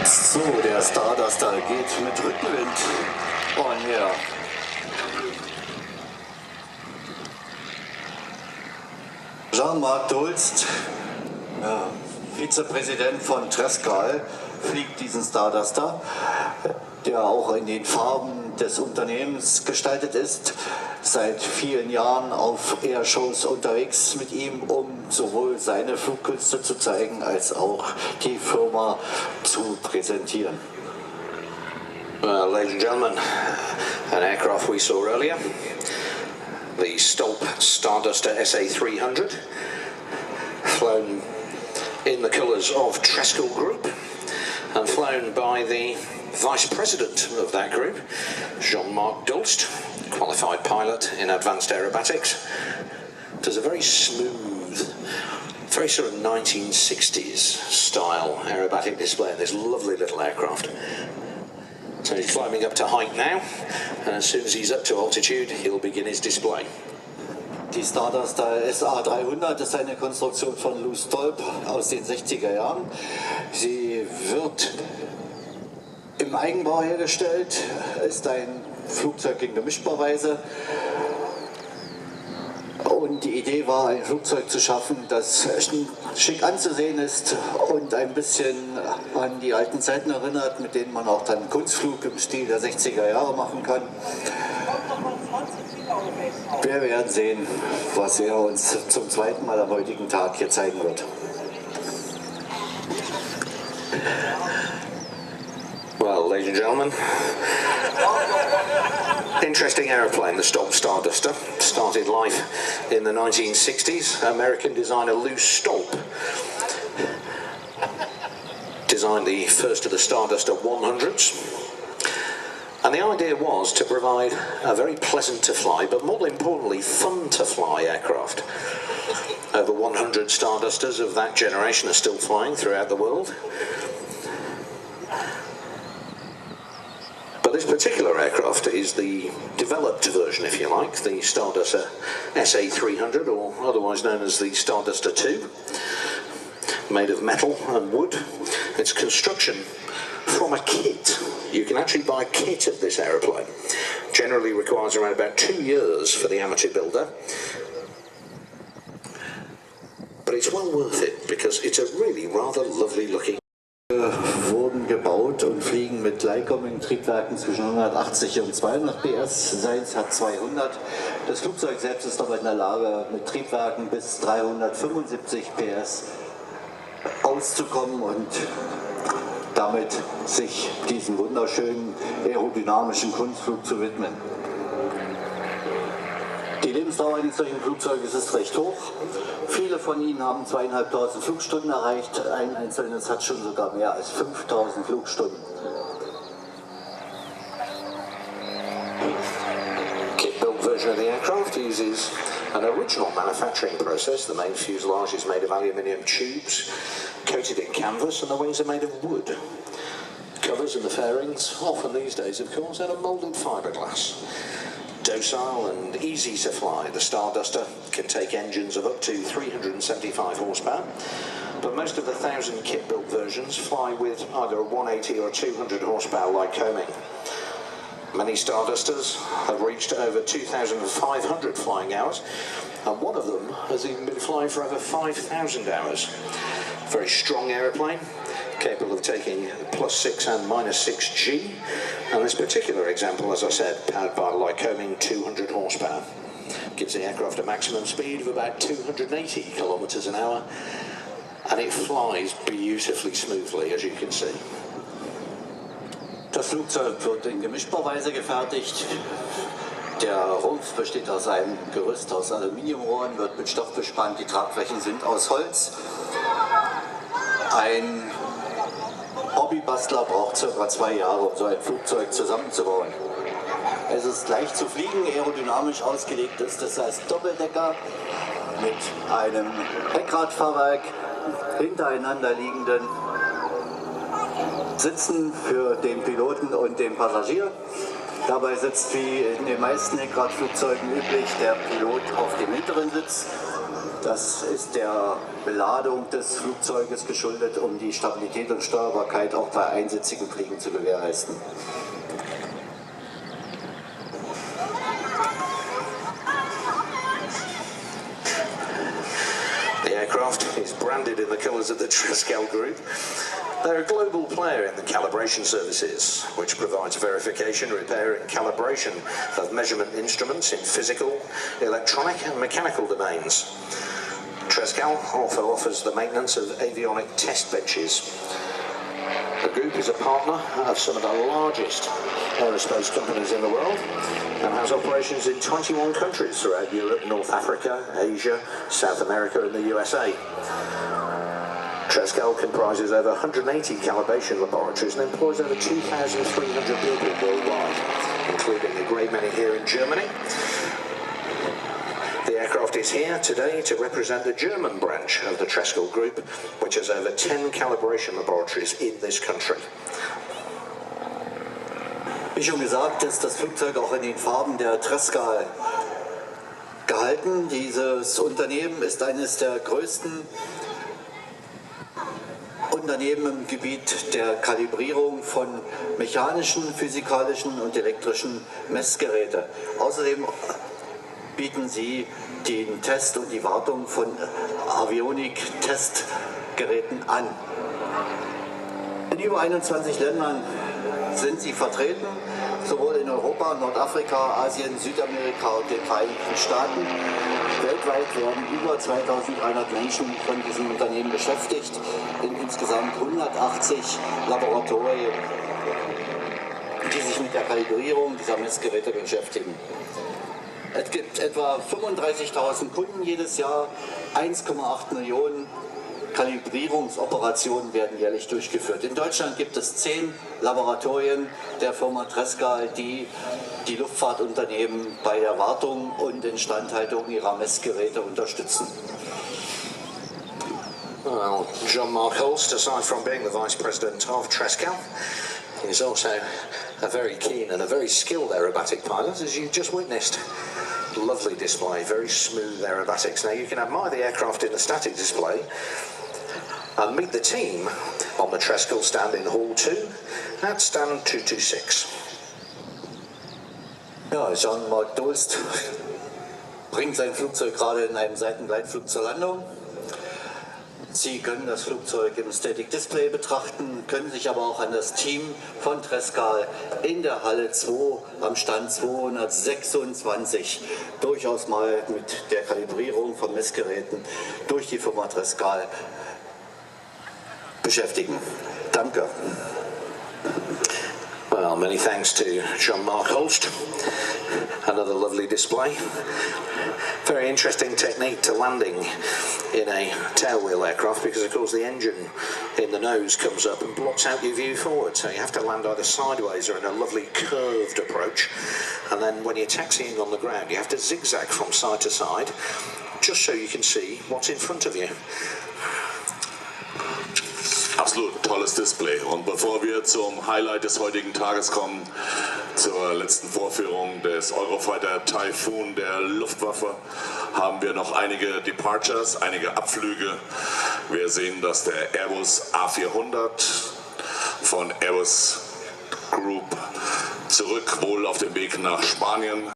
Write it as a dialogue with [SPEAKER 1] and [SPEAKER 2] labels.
[SPEAKER 1] So, der Starduster geht mit Rückenwind on her. Jean-Marc Dulst, Vizepräsident von Trescal, fliegt diesen Starduster, der auch in den Farben des Unternehmens gestaltet ist. Seit vielen Jahren auf Airshows unterwegs mit ihm, um sowohl seine Flugkünste zu zeigen, als auch die Firma zu präsentieren.
[SPEAKER 2] Well, ladies and gentlemen, an aircraft we saw earlier, the Stolp Starduster SA-300, flown in the colours of Trescal Group and flown by the Vice President of that group, Jean-Marc Dulst, qualified pilot in advanced aerobatics. Does a very smooth, very sort of 1960s style aerobatic display in this lovely little aircraft. So he's climbing up to height now, and as soon as he's up to altitude, he'll begin his display.
[SPEAKER 1] Die Starduster SA-300 ist eine Konstruktion von Lou Stolp aus den 60er Jahren. Sie wird im Eigenbau hergestellt, ist ein Flugzeug in Gemischtbauweise. Und die Idee war, ein Flugzeug zu schaffen, das schick anzusehen ist und ein bisschen an die alten Zeiten erinnert, mit denen man auch dann Kunstflug im Stil der 60er Jahre machen kann. Wir werden sehen, was er uns zum zweiten Mal am heutigen Tag hier zeigen wird.
[SPEAKER 2] Well, ladies and gentlemen, interesting aeroplane, the Stolp Starduster. Started life in the 1960s. American designer Lou Stolp designed the first of the Starduster 100s. And the idea was to provide a very pleasant to fly, but more importantly, fun to fly aircraft. Over 100 Stardusters of that generation are still flying throughout the world. But this particular aircraft is the developed version, if you like, the Starduster SA-300, or otherwise known as the Starduster 2, made of metal and wood. Its construction from a kit. You can actually buy a kit of this aeroplane. Generally requires around about 2 years for the amateur builder. But it's well worth it because it's a really rather lovely looking.
[SPEAKER 1] Wurden gebaut und fliegen mit gleichkommigen Triebwerken zwischen 180 und 200 PS. Seins hat 200. Das Flugzeug selbst ist aber in der Lage, mit Triebwerken bis 375 PS auszukommen und damit sich diesem wunderschönen aerodynamischen Kunstflug zu widmen. Die Lebensdauer eines solchen Flugzeuges ist recht hoch. Viele von ihnen haben 2500 Flugstunden erreicht. Ein einzelnes hat schon sogar mehr als 5000 Flugstunden.
[SPEAKER 2] Kit-built version of the aircraft uses an original manufacturing process. The main fuselage is made of aluminium tubes, coated in canvas, and the wings are made of wood. Covers and the fairings, often these days of course, out of moulded fiberglass. Docile and easy to fly, the Starduster can take engines of up to 375 horsepower, but most of the 1000 kit-built versions fly with either a 180 or 200 horsepower Lycoming. Many Stardusters have reached over 2,500 flying hours, and one of them has even been flying for over 5,000 hours. Very strong aeroplane, capable of taking +6 and -6 G, and this particular example, as I said, powered by a Lycoming 200 horsepower. Gives the aircraft a maximum speed of about 280 kilometers an hour, and it flies beautifully smoothly, as you can see.
[SPEAKER 1] Das Flugzeug wird in Gemischtbauweise gefertigt. Der Rumpf besteht aus einem Gerüst aus Aluminiumrohren, wird mit Stoff bespannt, die Tragflächen sind aus Holz. Ein Hobbybastler braucht ca. 2 Jahre, um so ein Flugzeug zusammenzubauen. Es ist leicht zu fliegen, aerodynamisch ausgelegt ist es als Doppeldecker mit einem Heckradfahrwerk, hintereinander liegenden Sitzen für den Piloten und den Passagier. Dabei sitzt wie in den meisten Heckradflugzeugen üblich der Pilot auf dem hinteren Sitz. Das ist der Beladung des Flugzeuges geschuldet, um die Stabilität und Steuerbarkeit auch bei einsitzigen Fliegen zu gewährleisten.
[SPEAKER 2] The aircraft is branded in the colours of the Trescal Group. They're a global player in the calibration services, which provides verification, repair and calibration of measurement instruments in physical, electronic and mechanical domains. Trescal also offers the maintenance of avionic test benches. The group is a partner of some of the largest aerospace companies in the world and has operations in 21 countries throughout Europe, North Africa, Asia, South America and the USA. Trescal comprises over 180 calibration laboratories and employs over 2,300 people worldwide, including a great many here in Germany. The aircraft is here today to represent the German branch of the Trescal Group, which has over 10 calibration laboratories in this country.
[SPEAKER 1] Wie schon gesagt, ist das Flugzeug auch in den Farben der Trescal gehalten. Dieses Unternehmen ist eines der größten Unternehmen im Gebiet der Kalibrierung von mechanischen, physikalischen und elektrischen Messgeräten. Außerdem bieten sie den Test und die Wartung von Avionik-Testgeräten an. In über 21 Ländern sind sie vertreten, sowohl in Europa, Nordafrika, Asien, Südamerika und den Vereinigten Staaten. Weltweit werden über 2300 Menschen von diesem Unternehmen beschäftigt, in insgesamt 180 Laboratorien, die sich mit der Kalibrierung dieser Messgeräte beschäftigen. Es gibt etwa 35.000 Kunden jedes Jahr, 1,8 Millionen Kalibrierungsoperationen werden jährlich durchgeführt. In Deutschland gibt es 10 Laboratorien der Firma Trescal, die die Luftfahrtunternehmen bei der Wartung und Instandhaltung ihrer Messgeräte unterstützen.
[SPEAKER 2] Well, Jean-Marc Holst, aside from being the Vice President of Trescal, is also a very keen and a very skilled aerobatic pilot, as you just witnessed. Lovely display, very smooth aerobatics. Now you can admire the aircraft in the static display and meet the team on the Trescal stand in Hall 2 at stand 226.
[SPEAKER 1] Ja, Jean-Marc Holst bringt sein Flugzeug gerade in einem Seitengleitflug zur Landung. Sie können das Flugzeug im Static Display betrachten, können sich aber auch an das Team von Trescal in der Halle 2 am Stand 226 durchaus mal mit der Kalibrierung von Messgeräten durch die Firma Trescal beschäftigen. Danke.
[SPEAKER 2] Well, many thanks to Jean-Marc Holst. Another lovely display. Very interesting technique to landing in a tailwheel aircraft because, of course, the engine in the nose comes up and blocks out your view forward. So you have to land either sideways or in a lovely curved approach. And then when you're taxiing on the ground, you have to zigzag from side to side just so you can see what's in front of you.
[SPEAKER 3] Absolut tolles Display. Und bevor wir zum Highlight des heutigen Tages kommen, zur letzten Vorführung des Eurofighter Typhoon der Luftwaffe, haben wir noch einige Departures, einige Abflüge. Wir sehen, dass der Airbus A400 von Airbus Group zurück wohl auf dem Weg nach Spanien